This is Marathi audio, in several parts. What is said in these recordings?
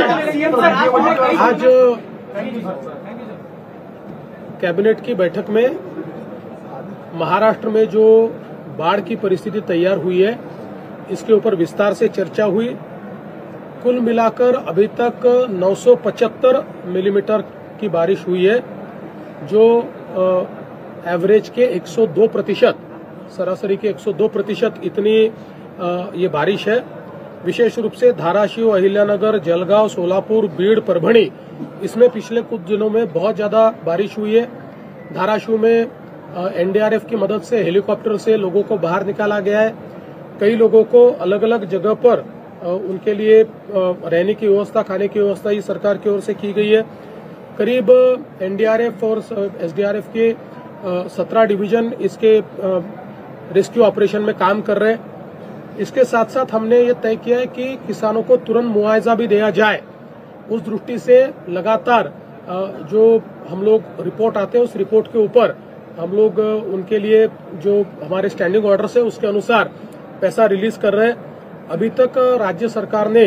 आज कैबिनेट की बैठक में महाराष्ट्र में जो बाढ़ की परिस्थिति तैयार हुई है, इसके ऊपर विस्तार से चर्चा हुई। कुल मिलाकर अभी तक 975 मिलीमीटर की बारिश हुई है, जो एवरेज के 102%, सरासरी के 102% इतनी ये बारिश है। विशेष रूप से धाराशिव, अहिल्यानगर, जलगांव, सोलापुर, बीड़, परभणी, इसमें पिछले कुछ दिनों में बहुत ज्यादा बारिश हुई है। धाराशिव में एनडीआरएफ की मदद से हेलीकॉप्टर से लोगों को बाहर निकाला गया है। कई लोगों को अलग अलग जगह पर उनके लिए रहने की व्यवस्था, खाने की व्यवस्था ही सरकार की ओर से की गई है। करीब एनडीआरएफ और एसडीआरएफ के 17 डिवीजन इसके रेस्क्यू ऑपरेशन में काम कर रहे हैं। इसके साथ साथ हमने ये तय किया है कि किसानों को तुरंत मुआवजा भी दिया जाए। उस दृष्टि से लगातार जो हम लोग रिपोर्ट आते हैं, उस रिपोर्ट के ऊपर हम लोग उनके लिए जो हमारे स्टैंडिंग ऑर्डर्स है उसके अनुसार पैसा रिलीज कर रहे हैं। अभी तक राज्य सरकार ने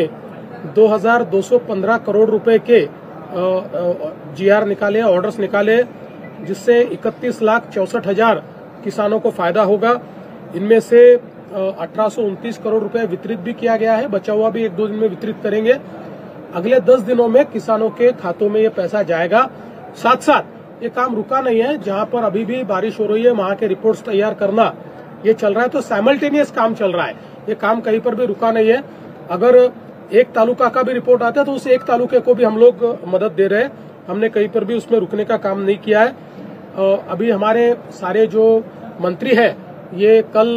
2215 करोड़ रुपए के जीआर निकाले, ऑर्डर्स निकाले, जिससे 31,64,000 किसानों को फायदा होगा। इनमें से 1829 करोड़ रुपए वितरित भी किया गया है, बचा हुआ भी 1-2 दिन में वितरित करेंगे। अगले 10 दिनों में किसानों के खातों में ये पैसा जाएगा। साथ साथ ये काम रुका नहीं है, जहां पर अभी भी बारिश हो रही है वहां के रिपोर्ट्स तैयार करना ये चल रहा है, तो साइमल्टेनियस काम चल रहा है। ये काम कहीं पर भी रुका नहीं है। अगर एक तालुका का भी रिपोर्ट आता है तो उस एक तालुके को भी हम लोग मदद दे रहे हैं। हमने कहीं पर भी उसमें रुकने का काम नहीं किया है। अभी हमारे सारे जो मंत्री है ये कल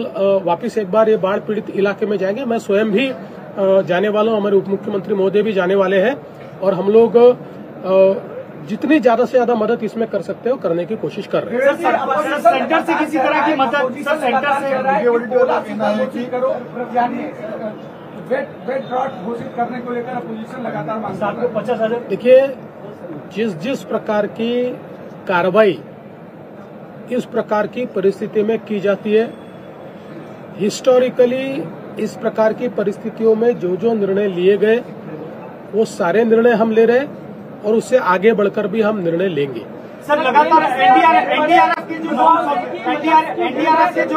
वापस एक बार ये बाढ़ पीड़ित इलाके में जाएंगे। मैं स्वयं भी जाने वाला हूं, हमारे उप मुख्यमंत्री महोदय भी जाने वाले हैं, और हम लोग जितनी ज्यादा से ज्यादा मदद इसमें कर सकते हो करने की कोशिश कर रहे हैं। सेंटर से किसी तरह की मदद, सर सेंटर से वेट ड्रॉट घोषित करने को लेकर अपोजिशन लगातार मांगता है। 50,000। देखिए, जिस प्रकार की कार्रवाई इस प्रकार की परिस्थिति में की जाती है, हिस्टोरिकली इस प्रकार की परिस्थितियों में जो निर्णय लिए गए वो सारे निर्णय हम ले रहे हैं, और उससे आगे बढ़कर भी हम निर्णय लेंगे। सर लगातार एनडीआरएफ के जो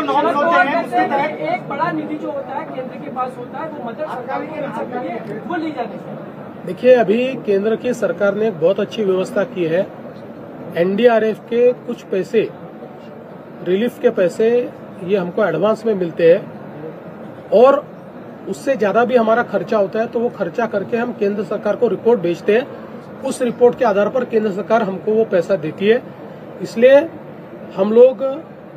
नॉर्म्स होते हैं उसके तहत एक बड़ा निधि जो होता है केंद्र के पास होता है, वो मदद सरकार की वो ली जाती है। देखिए, अभी केंद्र की सरकार ने एक बहुत अच्छी व्यवस्था की है। एनडीआरएफ के कुछ पैसे, रिलीफ के पैसे, ये हमको एडवांस में मिलते हैं, और उससे ज्यादा भी हमारा खर्चा होता है तो वो खर्चा करके हम केंद्र सरकार को रिपोर्ट भेजते हैं। उस रिपोर्ट के आधार पर केंद्र सरकार हमको वो पैसा देती है। इसलिए हम लोग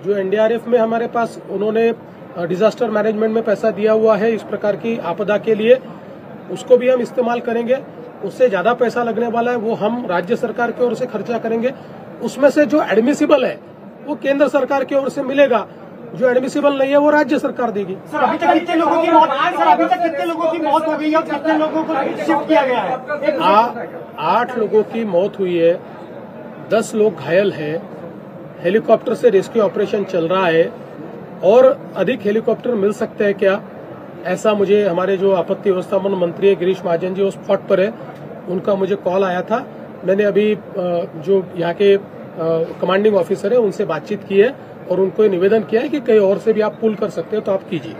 जो एनडीआरएफ में हमारे पास, उन्होंने डिजास्टर मैनेजमेंट में पैसा दिया हुआ है इस प्रकार की आपदा के लिए, उसको भी हम इस्तेमाल करेंगे। उससे ज्यादा पैसा लगने वाला है वो हम राज्य सरकार की ओर से खर्चा करेंगे। उसमें से जो एडमिसिबल है वो केंद्र सरकार की ओर से मिलेगा, जो एडमिसिबल नहीं है वो राज्य सरकार देगी। सर अभी तक कितने लोगों की मौत, अभी तक कितने लोगों की मौत हो गई है और कितने लोगों को शिफ्ट किया गया है? 8 लोगों की मौत हुई है, 10 लोग घायल हैं। हेलीकॉप्टर से रेस्क्यू ऑपरेशन चल रहा है, और अधिक हेलीकॉप्टर मिल सकते हैं क्या, ऐसा मुझे हमारे जो आपत्ति व्यवस्थापन मंत्री है गिरीश महाजन जी, वो स्पॉट पर है, उनका मुझे कॉल आया था। मैंने अभी जो यहाँ के कमांडिंग ऑफिसर है उनसे बातचीत की है, और उनको निवेदन किया है कि कहीं और से भी आप पुल कर सकते हो तो आप कीजिए।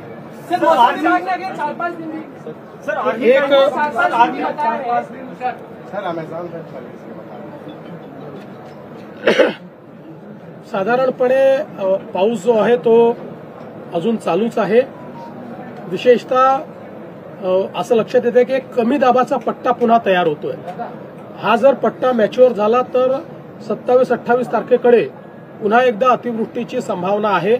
साधारणपणे पाऊस जो आहे तो अजून चालूच आहे। विशेषतः असं लक्षात येते की कमी दाबाचा पट्टा पुन्हा तयार होतोय। हा जर पट्टा मॅच्युअर झाला तर 27-28 तारखेकडे पुन्हा एकदा अतिवृष्टीची संभावना आहे।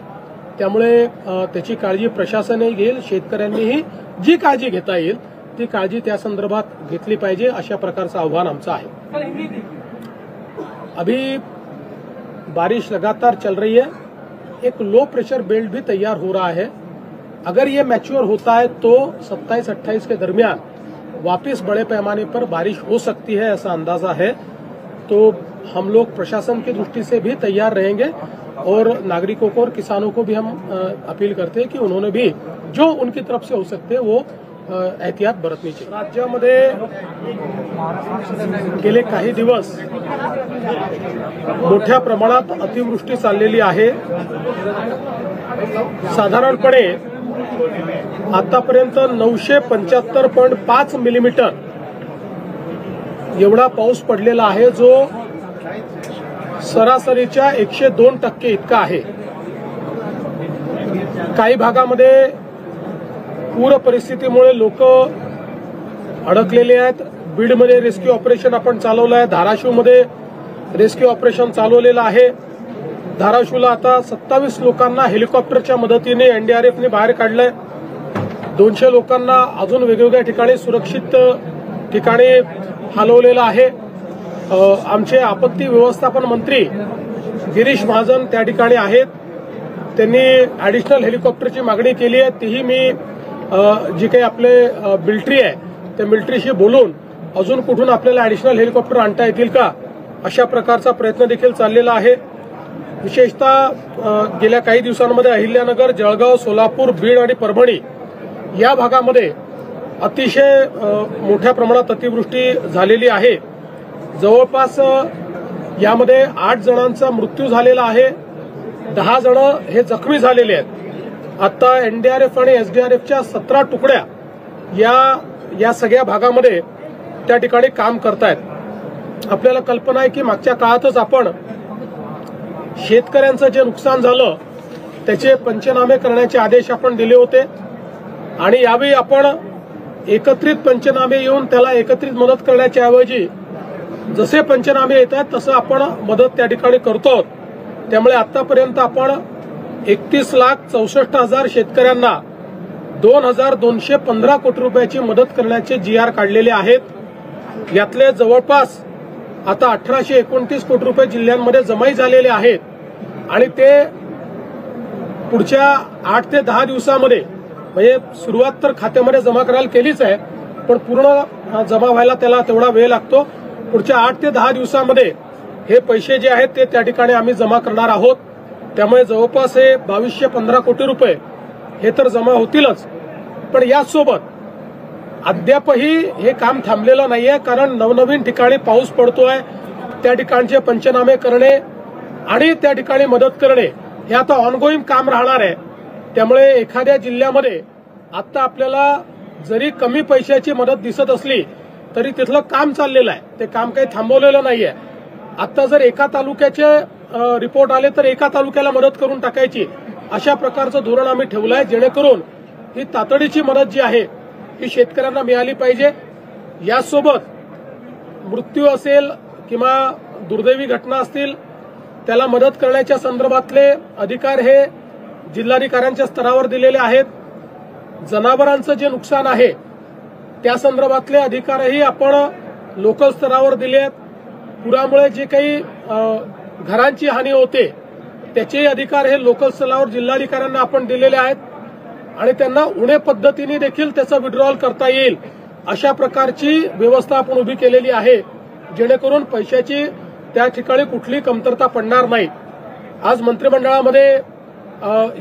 त्यामुळे त्याची काळजी प्रशासनही घेईल, शेतकऱ्यांनीही जी काळजी घेता येईल ती काळजी त्या संदर्भात घेतली पाहिजे, अशा प्रकारचं आव्हान आमचं आहे। अभी बारिश लगातार चल रही है, एक लो प्रेशर बेल्ट भी तैयार हो रहा है। अगर ये मैच्योर होता है तो 27-28 के दरमियान वापस बड़े पैमाने पर बारिश हो सकती है, ऐसा अंदाजा है। तो हम लोग प्रशासन की दृष्टि से भी तैयार रहेंगे, और नागरिकों को और किसानों को भी हम अपील करते हैं कि उन्होंने भी जो उनकी तरफ से हो सकते हैं वो एहतियात बरतण्याची। राज्यामध्ये गेले काही दिवस मोठ्या प्रमाणात अतिवृष्टी चाललेली आहे। साधारणपणे आतापर्यंत 975.5 मिलीमीटर एवढा पाऊस पडलेला आहे, जो सरासरीच्या 102% इतका आहे। काही भागामध्ये पूर परिस्थितीमुळे लोक अडकलेले आहेत। बीडमध्ये रेस्क्यू ऑपरेशन आपण चालवलं आहे, धाराशिवमध्ये रेस्क्यू ऑपरेशन चालवलेलं आहे। धाराशिवला आता 27 लोकांना हेलिकॉप्टरच्या मदतीने एनडीआरएफने बाहेर काढलंय। 200 लोकांना अजून वेगवेगळ्या ठिकाणी सुरक्षित ठिकाणी हलवलेलं आहे। आमचे आपत्ती व्यवस्थापन मंत्री गिरीश महाजन त्या ठिकाणी आहेत। त्यांनी ऍडिशनल हेलिकॉप्टरची मागणी केली आहे। तीही मी जी काही आपले मिलिटरी आहे त्या मिलिटरीशी बोलून अजून कुठून आपल्याला ऍडिशनल हेलिकॉप्टर आणता येतील का अशा प्रकारचा प्रयत्न देखील चाललेला आहे। विशेषतः गेल्या काही दिवसांमध्ये अहिल्यानगर, जळगाव, सोलापूर, बीड आणि परभणी या भागामध्ये अतिशय मोठ्या प्रमाणात अतिवृष्टी झालेली आहे। जवळपास यामध्ये 8 जणांचा मृत्यू झालेला आहे, 10 जण हे जखमी झालेले आहेत। आता एनडीआरएफ आणि एसडीआरएफच्या 17 तुकड्या या सगळ्या भागामध्ये त्या ठिकाणी काम करतायत। आपल्याला कल्पना आहे की मागच्या काळातच आपण शेतकऱ्यांचं जे नुकसान झालं त्याचे पंचनामे करण्याचे आदेश आपण दिले होते आणि यावेळी आपण एकत्रित पंचनामे येऊन त्याला एकत्रित मदत करण्याच्या ऐवजी जसे पंचनामे येत आहेत तसं आपण मदत त्या ठिकाणी करतो। त्यामुळे आतापर्यंत आपण 31,64,000 शेतकऱ्यांना 2,215 कोटी रुपयाची मदत करण्याचे GR काढलेले आहेत। यातले जवळपास आता 1,829 कोटी रुपये जिल्ह्यांमध्ये जमाई झालेले आहेत आणि ते पुढच्या 8 ते 10 दिवसामध्ये म्हणजे सुरुवात तर खात्यामध्ये जमा करायला केलीच आहे, पण पूर्ण जमा व्हायला त्याला तेवढा वेळ लागतो। पुढच्या 8 ते 10 दिवसामध्ये हे पैसे जे आहेत ते त्या ठिकाणी आम्ही जमा करणार आहोत। त्यामुळे जवळपास हे 2,215 कोटी रुपये हे तर जमा होतीलच, पण यासोबत अद्यापही हे काम थांबलेलं नाहीये, कारण नवनवीन ठिकाणी पाऊस पडतोय, त्या ठिकाणचे पंचनामे करणे आणि त्या ठिकाणी मदत करणे हे आता ऑनगोईंग काम राहणार आहे। त्यामुळे एखाद्या जिल्ह्यामध्ये आता आपल्याला जरी कमी पैशाची मदत दिसत असली तरी तिथलं काम चाललेलं आहे, ते काम काही थांबवलेलं नाहीये। आता जर एका तालुक्याचे रिपोर्ट आले तर एका तालुक्याला मदत करून टाकायची अशा प्रकारचं धोरण आम्ही ठेवलं आहे, जेणेकरून ही तातडीची मदत जी आहे ही शेतकऱ्यांना मिळाली पाहिजे। यासोबत मृत्यू असेल किंवा दुर्दैवी घटना असतील त्याला मदत करण्याच्या संदर्भातले अधिकार हे जिल्हाधिकाऱ्यांच्या स्तरावर दिलेले आहेत। जनावरांचं जे नुकसान आहे त्या संदर्भातले अधिकारही आपण लोकल स्तरावर दिले आहेत। पुरामुळे जे काही घरांची हानी होते त्याचे अधिकार हे लोकल स्तरावर जिल्हाधिकाऱ्यांना आपण दिलेले आहेत आणि त्यांना उणे पद्धतीने देखील त्याचा विड्रॉल करता येईल अशा प्रकारची व्यवस्था आपण उभी केलेली आहे, जेणेकरून पैशाची त्या ठिकाणी कुठली कमतरता पडणार नाही। आज मंत्रिमंडळामध्ये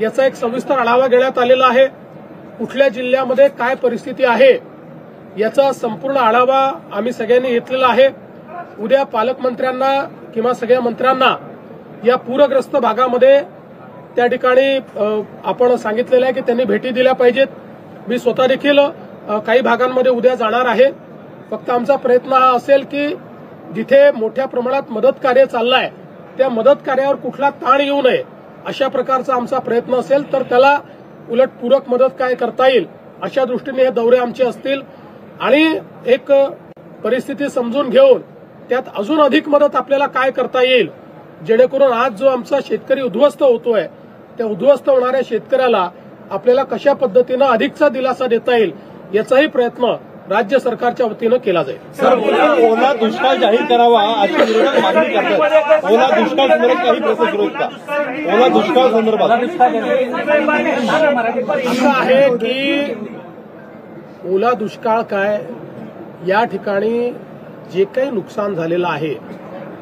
याचा एक सविस्तर आढावा घेण्यात आलेला आहे। कुठल्या जिल्ह्यामध्ये काय परिस्थिती आहे याचा संपूर्ण आढावा आम्ही सगळ्यांनी घेतलेला आहे। उद्या पालकमंत्र्यांना किंवा सगळ्या मंत्र्यांना या पूरग्रस्त भागामध्ये त्या ठिकाणी आपण सांगितलेलं आहे की त्यांनी भेटी दिल्या पाहिजेत। मी स्वतः देखील काही भागांमध्ये उद्या जाणार आहे। फक्त आमचा प्रयत्न हा असेल की जिथे मोठ्या प्रमाणात मदत कार्य चाललंय त्या मदत कार्यावर कुठला ताण येऊ नये अशा प्रकारचा आमचा प्रयत्न असेल तर त्याला उलट पूरक मदत काय करता येईल अशा दृष्टीने हे दौरे आमचे असतील आणि एक परिस्थिती समजून घेऊन त्यात अजून अधिक मदत आपल्याला काय करता येईल, जेणेकरून आज जो आमचा शेतकरी उद्ध्वस्त होतोय त्या उद्ध्वस्त होणाऱ्या शेतकऱ्याला आपल्याला कशा पद्धतीनं अधिकचा दिलासा देता येईल याचाही प्रयत्न राज्य सरकारच्या वतीनं केला जाईल। सर, ओला दुष्काळ जाहीर करावा अशी विरोधक मागणी करतात। ओला दुष्काळ संदर्भात काही प्रोसेस विरोध का? ओला दुष्काळ संदर्भात असं आहे की ओला दुष्काळ काय, या ठिकाणी जे काही नुकसान झालेलं आहे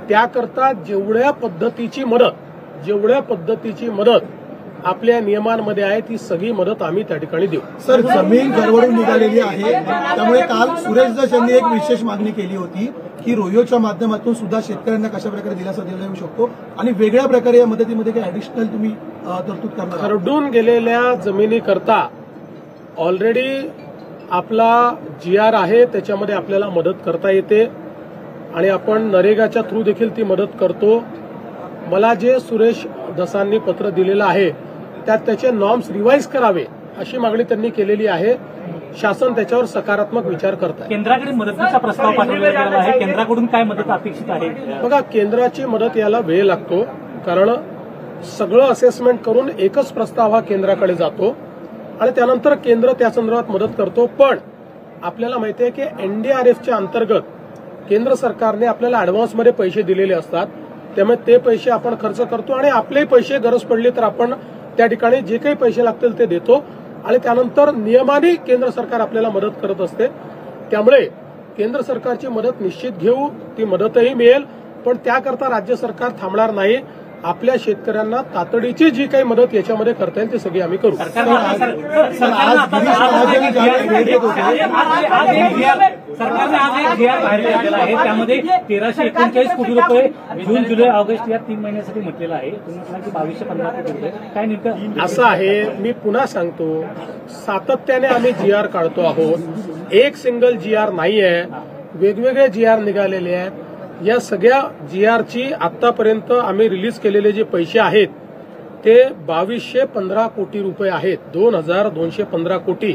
त्याकरता जेवढ्या पद्धतीची मदत आपल्या नियमांमध्ये आहे ती सगळी मदत आम्ही त्या ठिकाणी देऊ. सर, जमीन गडबडून निघालेली आहे, त्यामुळे काल सुरेश दस यांनी एक विशेष मागणी केली होती की रोयोच्या माध्यमातून सुद्धा शेतकऱ्यांना कशा प्रकारे दिलासा दिला जाऊ शकतो आणि वेगळ्या प्रकारे या मदतीमध्ये काही ऍडिशनल तुम्ही तरतूद करणार. खरडून गेलेल्या जमिनीकरता ऑलरेडी आपला GR आहे, त्याच्यामध्ये आपल्याला मदत करता येते आणि आपण नरेगाच्या थ्रू देखील ती मदत करतो. मला जे सुरेश दसांनी पत्र दिलेलं आहे त्यात त्याचे नॉर्म्स रिवाईज करावे अशी मागणी त्यांनी केलेली आहे. शासन त्याच्यावर सकारात्मक विचार करत आहे. केंद्राकडे मदतीचा प्रस्ताव पाठवला गेला आहे, केंद्राकडून काय मदत अपेक्षित आहे? बघा, केंद्राची मदत याला वेळ लागतो, कारण सगळं असेसमेंट करून एकच प्रस्ताव हा केंद्राकडे जातो आणि त्यानंतर केंद्र त्या संदर्भात मदत करतो. पण आपल्याला माहिती आहे की NDRFच्या अंतर्गत केंद्र सरकारने आपल्याला ऍडव्हान्समध्ये पैसे दिलेले असतात, त्यामुळे ते पैसे आपण खर्च करतो आणि आपले पैसे गरज पडली तर आपण त्या ठिकाणी जे काही पैसे लागतील ते देतो आणि त्यानंतर नियमाने केंद्र सरकार आपल्याला मदत करत असते. त्यामुळे केंद्र सरकारची मदत निश्चित घेऊ, ती मदतही मिळेल, पण त्याकरता राज्य सरकार थांबणार नाही. आपल्या शेतकऱ्यांना तातडीची जी काही मदत याच्यामध्ये करता येईल ती सगळी आम्ही करू. सरकारने आज एक GR बाहेर काढलेला आहे, त्यामध्ये 1339 कोटी रुपये जून, जुलै, ऑगस्ट या 3 महिन्यासाठी म्हटलेलं आहे. तुम्ही म्हटलं की 2215 कोटी रुपये काय नेमकं असं आहे. मी पुन्हा सांगतो, सातत्याने आम्ही GR काढतो आहोत. एक सिंगल GR नाही आहे, वेगवेगळे GR निघालेले आहेत. या सगळ्या GRची आतापर्यंत आम्ही रिलीज केलेले जे पैसे आहेत ते 2215 कोटी रुपये आहेत. 2215 कोटी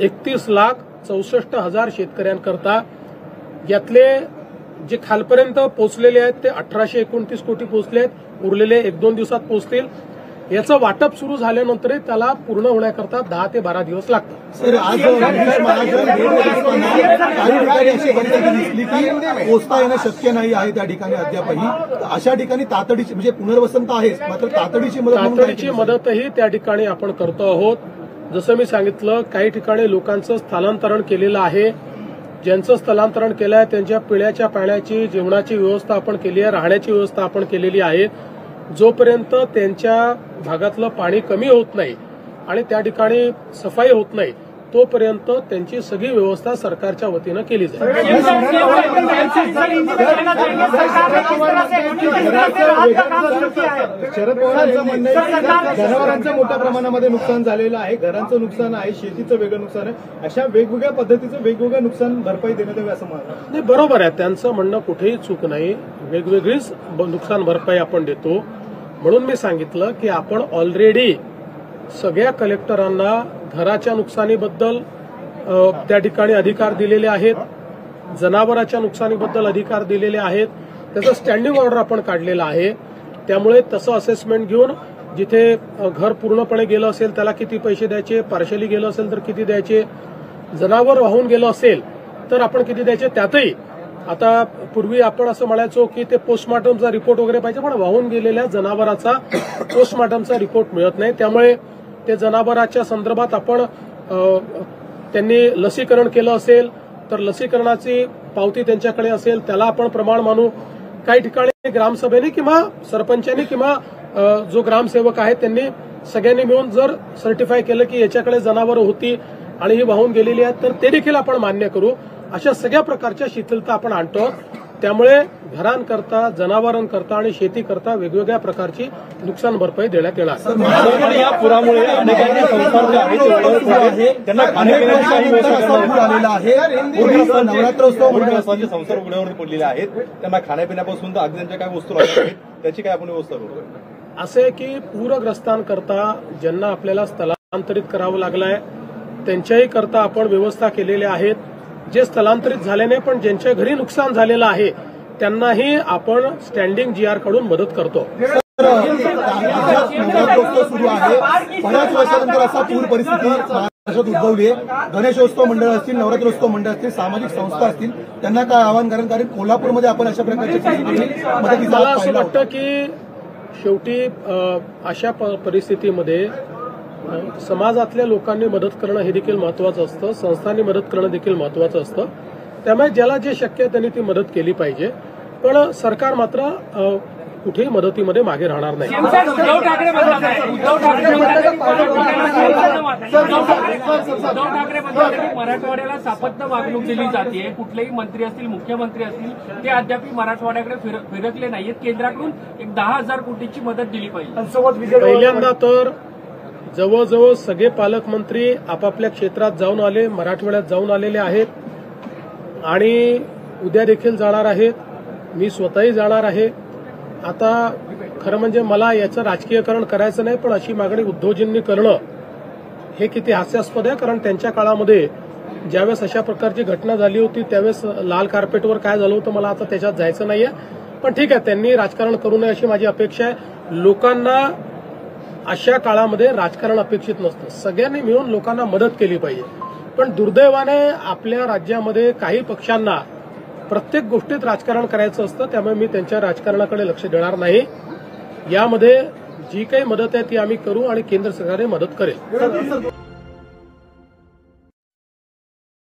31,64,000 शेतकऱ्यांकरता. यातले जे खालपर्यंत पोहोचलेले आहेत ते 1829 कोटी पोहोचले आहेत, उरलेले 1-2 दिवसात पोहोचतील. याचं वाटप सुरू झाल्यानंतरही त्याला पूर्ण होण्याकरता 10 ते 12 दिवस लागतात. सर, आज गिरीश महाजन काही ठिकाणी अशी परिस्थिती दिसली की पोचता येणं शक्य नाही आहे त्या ठिकाणी अद्यापही. अशा ठिकाणी तातडीची म्हणजे पुनर्वसन तर आहेच, मात्र तातडीची मदतही त्या ठिकाणी आपण करतो आहोत. जसं मी सांगितलं, काही ठिकाणी लोकांचं स्थलांतरण केलेलं आहे. ज्यांचं स्थलांतरण केलं आहे त्यांच्या पिण्याच्या पाण्याची, जेवणाची व्यवस्था आपण केली आहे, राहण्याची व्यवस्था आपण केलेली आहे. जोपर्यंत त्यांच्या भागातलं पाणी कमी होत नाही आणि त्या ठिकाणी सफाई होत नाही तोपर्यंत त्यांची सगळी व्यवस्था सरकारच्या वतीनं केली जाईल. शरद पवारांचं म्हणणं आहे जनावरांचं मोठ्या प्रमाणामध्ये नुकसान झालेलं आहे, घरांचं नुकसान आहे, शेतीचं वेगळं नुकसान आहे. अशा वेगवेगळ्या पद्धतीचं वेगवेगळं नुकसान भरपाई देण्यात यावी असं म्हणणं. नाही, बरोबर आहे, त्यांचं म्हणणं कुठेही चूक नाही. वेगवेगळीच नुकसान भरपाई आपण देतो. म्हणून मी सांगितलं की आपण ऑलरेडी सगळ्या कलेक्टरांना घराच्या नुकसानीबद्दल त्या ठिकाणी अधिकार दिलेले आहेत, जनावराच्या नुकसानीबद्दल अधिकार दिलेले आहेत. त्याचं स्टँडिंग ऑर्डर आपण काढलेला आहे. त्यामुळे तसं असेसमेंट घेऊन जिथे घर पूर्णपणे गेलं असेल त्याला किती पैसे द्यायचे, पार्शली गेलं असेल तर किती द्यायचे, जनावर वाहून गेलं असेल तर आपण किती द्यायचे. त्यातही आता पूर्वी आपण असं म्हणायचो की ते पोस्टमॉर्टमचा रिपोर्ट वगैरे पाहिजे, पण वाहून गेलेल्या जनावराचा पोस्टमॉर्टमचा रिपोर्ट मिळत नाही. त्यामुळे ते जनावराच्या संदर्भात आपण त्यांनी लसीकरण केलं असेल तर लसीकरणाची पावती त्यांच्याकडे असेल त्याला आपण प्रमाण मानू. काही ठिकाणी ग्रामसभेने किंवा सरपंचांनी किंवा जो ग्रामसेवक आहे त्यांनी सगळ्यांनी मिळून जर सर्टिफाय केलं की याच्याकडे जनावरं होती आणि ही वाहून गेलेली आहेत तर ते देखील आपण मान्य करू. अशा सगळ्या प्रकारच्या शिथिलता आपण आणतो. त्यामुळे घरांकरता, जनावरांकरता आणि शेतीकरता वेगवेगळ्या प्रकारची नुकसान भरपाई देण्यात येणार. या पुरामुळे अनेकांचे संसार जे आहेत त्यांना खाण्यापिण्याची काही व्यवस्था आलेला आहे. नवरात्रोत्सवाचे संसार उघड्यावर पडलेले आहेत, त्यांना खाण्यापिण्यापासून तर अगदी त्यांच्या काय वस्तू लागतात आहेत त्याची काय आपण व्यवस्था करू. असं आहे की पूरग्रस्तांकरता ज्यांना आपल्याला स्थलांतरित करावं लागलंय त्यांच्याही करता आपण व्यवस्था केलेल्या आहेत. जे स्थलांतरित झाले नाही पण ज्यांच्या घरी नुकसान झालेलं आहे त्यांनाही आपण स्टँडिंग GR कडून मदत करतो. नवरात्रोत्सव सुरू आहे, बऱ्याच वर्षानंतर असा पूर परिस्थिती महाराष्ट्रात उद्भवली आहे. गणेशोत्सव मंडळ असतील, नवरात्रोत्सव मंडळ असतील, सामाजिक संस्था असतील, त्यांना काय आवाहन कराल? कारण कोल्हापूरमध्ये आपण अशा प्रकारच्या मदतीचा मला असं वाटतं की शेवटी अशा परिस्थितीमध्ये समाजातल्या लोकांनी मदत करणं हे देखील महत्वाचं असतं, संस्थांनी मदत करणं देखील महत्वाचं असतं. त्यामुळे ज्याला जे शक्य आहे त्यांनी ती मदत केली पाहिजे. पण सरकार मात्र कुठेही मदतीमध्ये मागे राहणार नाही. साहेब, उद्धव ठाकरे म्हणतात की मराठवाड्याला सापत्य वागणूक दिली जाते. कुठलेही मंत्री असतील, मुख्यमंत्री असतील, ते अद्याप मराठवाड्याकडे फिरकले नाहीत. केंद्राकडून एक 10,000 कोटीची मदत दिली पाहिजे. पहिल्यांदा तर जवळजवळ सगळे पालकमंत्री आपापल्या क्षेत्रात जाऊन आले, मराठवाड्यात जाऊन आलेले आहेत आणि उद्या देखील जाणार आहेत. मी स्वतःही जाणार आहे. आता खरं म्हणजे मला याचं राजकीयकरण करायचं नाही, पण अशी मागणी उद्धवजींनी करणं हे किती हास्यास्पद आहे. कारण त्यांच्या काळामध्ये ज्यावेळेस अशा प्रकारची घटना झाली होती त्यावेळेस लाल कार्पेटवर काय झालं होतं मला आता त्याच्यात जायचं नाहीये. पण ठीक आहे, त्यांनी राजकारण करू नये अशी माझी अपेक्षा आहे. लोकांना अशा काळामध्ये राजकारण अपेक्षित नसतं. सगळ्यांनी मिळून लोकांना मदत केली पाहिजे. पण दुर्दैवाने आपल्या राज्यामध्ये काही पक्षांना प्रत्येक गोष्टीत राजकारण करायचं असतं. त्यामुळे मी त्यांच्या राजकारणाकडे लक्ष देणार नाही. यामध्ये जी काही मदत आहे ती आम्ही करू आणि केंद्र सरकारने मदत करेल.